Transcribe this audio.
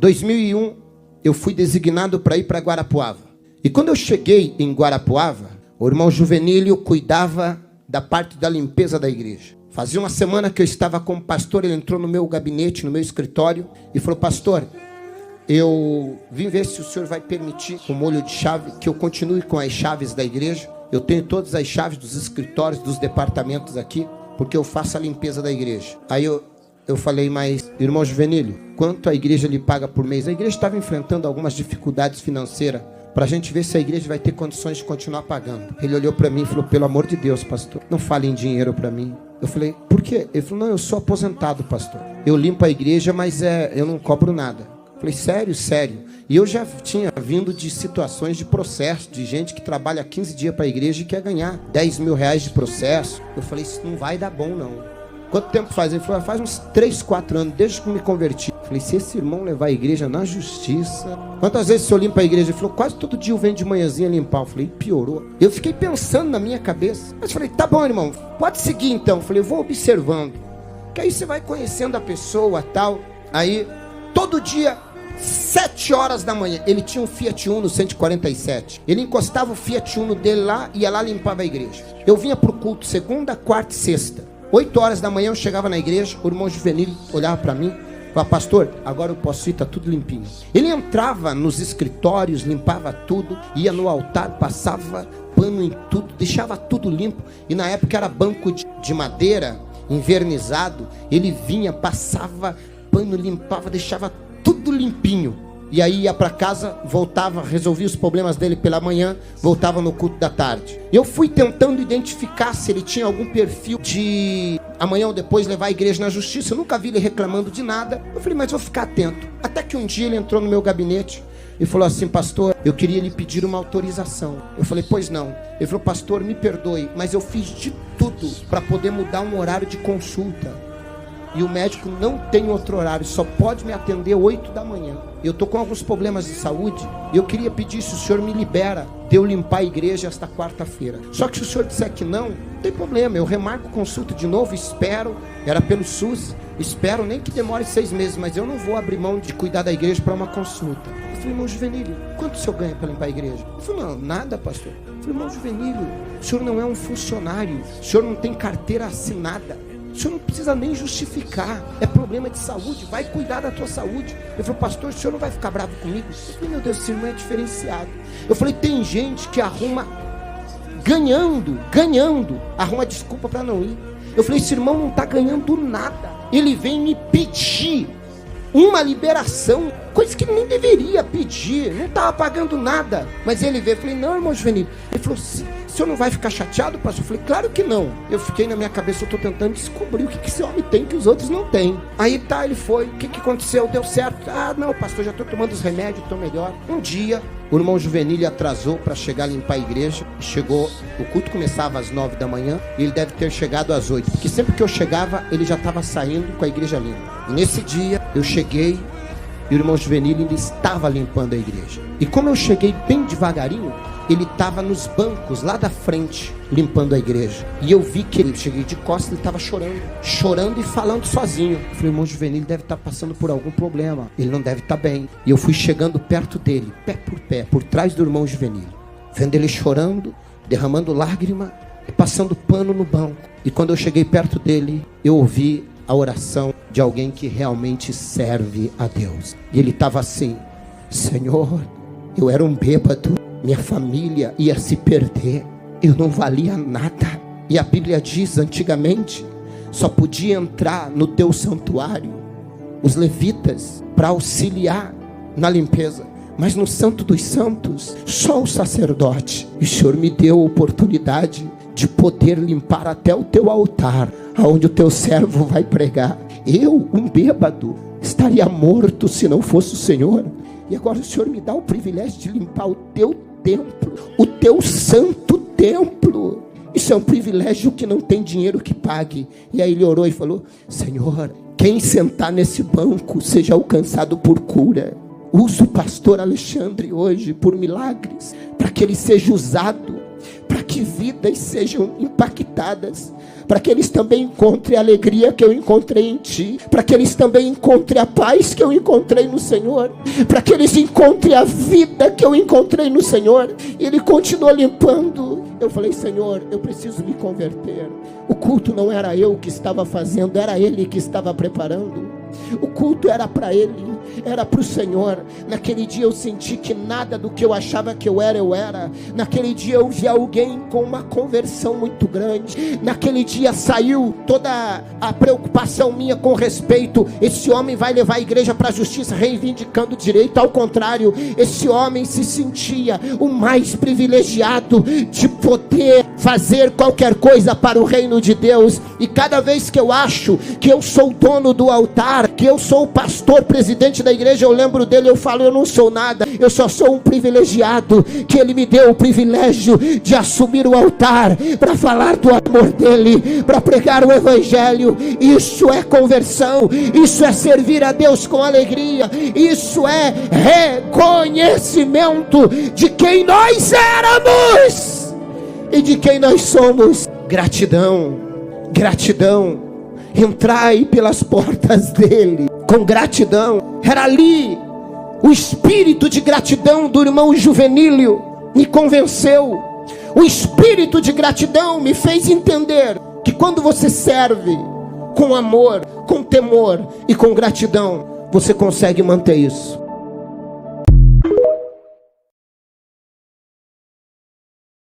2001, eu fui designado para ir para Guarapuava. E quando eu cheguei em Guarapuava, o irmão Juvenílio cuidava da parte da limpeza da igreja. Fazia uma semana que eu estava como pastor, ele entrou no meu gabinete, no meu escritório, e falou: pastor, eu vim ver se o senhor vai permitir, com molho de chave, que eu continue com as chaves da igreja. Eu tenho todas as chaves dos escritórios, dos departamentos aqui, porque eu faço a limpeza da igreja. Aí eu falei: mas, irmão Juvenílio, quanto a igreja lhe paga por mês? A igreja estava enfrentando algumas dificuldades financeiras, para a gente ver se a igreja vai ter condições de continuar pagando. Ele olhou para mim e falou: pelo amor de Deus, pastor, não fale em dinheiro para mim. Eu falei: por quê? Ele falou: não, eu sou aposentado, pastor. Eu limpo a igreja, mas eu não cobro nada. Eu falei: sério, sério. E eu já tinha vindo de situações de processo, de gente que trabalha 15 dias para a igreja e quer ganhar 10 mil reais de processo. Eu falei: isso não vai dar bom, não. Quanto tempo faz? Ele falou: faz uns 3, 4 anos, desde que me converti. Eu falei: se esse irmão levar a igreja na justiça... Quantas vezes o senhor limpa a igreja? Ele falou: quase todo dia eu venho de manhãzinha limpar. Eu falei: piorou. Eu fiquei pensando na minha cabeça. Mas eu falei: tá bom, irmão, pode seguir então. Eu falei: eu vou observando. Que aí você vai conhecendo a pessoa, tal. Aí, todo dia, 7 horas da manhã, ele tinha um Fiat Uno 147. Ele encostava o Fiat Uno dele lá e ia lá limpava a igreja. Eu vinha pro culto segunda, quarta e sexta. 8 horas da manhã eu chegava na igreja, o irmão Juvenílio olhava para mim e falava: pastor, agora eu posso ir, tá tudo limpinho. Ele entrava nos escritórios, limpava tudo, ia no altar, passava pano em tudo, deixava tudo limpo. E na época era banco de madeira, envernizado. Ele vinha, passava pano, limpava, deixava tudo limpinho. E aí ia para casa, voltava, resolvia os problemas dele pela manhã, voltava no culto da tarde. Eu fui tentando identificar se ele tinha algum perfil de amanhã ou depois levar a igreja na justiça. Eu nunca vi ele reclamando de nada. Eu falei: mas vou ficar atento. Até que um dia ele entrou no meu gabinete e falou assim: pastor, eu queria lhe pedir uma autorização. Eu falei: pois não. Ele falou: pastor, me perdoe, mas eu fiz de tudo para poder mudar um horário de consulta. E o médico não tem outro horário, só pode me atender 8 da manhã. Eu estou com alguns problemas de saúde e eu queria pedir se o senhor me libera de eu limpar a igreja esta quarta-feira. Só que se o senhor disser que não tem problema, eu remarco consulta de novo, espero, era pelo SUS, espero nem que demore 6 meses, mas eu não vou abrir mão de cuidar da igreja para uma consulta. Eu falei: irmão Juvenílio, quanto o senhor ganha para limpar a igreja? Ele falou: não, nada, pastor. Eu falei: irmão Juvenílio, o senhor não é um funcionário, o senhor não tem carteira assinada. O senhor não precisa nem justificar. É problema de saúde, vai cuidar da tua saúde. Ele falou: pastor, o senhor não vai ficar bravo comigo? Eu falei: meu Deus, esse irmão é diferenciado. Eu falei: tem gente que arruma ganhando, arruma desculpa para não ir. Eu falei: esse irmão não está ganhando nada. Ele vem me pedir uma liberação, coisa que ele nem deveria pedir, não estava pagando nada. Mas ele veio, eu falei: não, irmão Juvenílio. Ele falou: o senhor não vai ficar chateado, pastor? Eu falei: claro que não. Eu fiquei na minha cabeça, eu estou tentando descobrir o que esse homem tem que os outros não têm. Aí tá, ele foi, o que aconteceu? Deu certo? Ah, não, pastor, já estou tomando os remédios, estou melhor. Um dia, o irmão Juvenílio atrasou para chegar a limpar a igreja. Chegou, o culto começava às 9 da manhã e ele deve ter chegado às 8, porque sempre que eu chegava, ele já estava saindo com a igreja limpa. E nesse dia, eu cheguei e o irmão Juvenílio ainda estava limpando a igreja. E como eu cheguei bem devagarinho, ele estava nos bancos lá da frente limpando a igreja. E eu vi que ele, cheguei de costas, ele estava chorando e falando sozinho. Eu falei: irmão Juvenílio deve estar passando por algum problema, ele não deve estar bem. E eu fui chegando perto dele, pé, por trás do irmão Juvenílio, vendo ele chorando, derramando lágrima e passando pano no banco. E quando eu cheguei perto dele, eu ouvi a oração de alguém que realmente serve a Deus. E ele estava assim: Senhor, eu era um bêbado, minha família ia se perder, eu não valia nada. E a Bíblia diz, antigamente, só podia entrar no teu santuário os levitas para auxiliar na limpeza, mas no Santo dos Santos, só o sacerdote. E o Senhor me deu a oportunidade de poder limpar até o teu altar, aonde o teu servo vai pregar. Eu, um bêbado, estaria morto se não fosse o Senhor. E agora o Senhor me dá o privilégio de limpar o teu templo, o teu santo templo. Isso é um privilégio que não tem dinheiro que pague. E aí ele orou e falou: Senhor, quem sentar nesse banco seja alcançado por cura. Usa o pastor Alexandre hoje por milagres, para que ele seja usado, para que vidas sejam impactadas, para que eles também encontrem a alegria que eu encontrei em Ti, para que eles também encontrem a paz que eu encontrei no Senhor, para que eles encontrem a vida que eu encontrei no Senhor. E Ele continuou limpando. Eu falei: Senhor, eu preciso me converter. O culto não era eu que estava fazendo, era Ele que estava preparando. O culto era para Ele, era para o Senhor. Naquele dia eu senti que nada do que eu achava que eu era. Naquele dia eu vi alguém com uma conversão muito grande. Naquele dia saiu toda a preocupação minha com respeito: esse homem vai levar a igreja para a justiça, reivindicando direito. Ao contrário, esse homem se sentia o mais privilegiado de poder fazer qualquer coisa para o reino de Deus. E cada vez que eu acho que eu sou o dono do altar, que eu sou o pastor, presidente da igreja, eu lembro dele, eu falo: eu não sou nada, eu só sou um privilegiado, que Ele me deu o privilégio de assumir o altar, para falar do amor dele, para pregar o evangelho. Isso é conversão, isso é servir a Deus com alegria, isso é reconhecimento de quem nós éramos e de quem nós somos. Gratidão, gratidão. Entrai pelas portas dele com gratidão. Era ali o espírito de gratidão do irmão Juvenílio me convenceu. O espírito de gratidão me fez entender que quando você serve com amor, com temor e com gratidão, você consegue manter isso.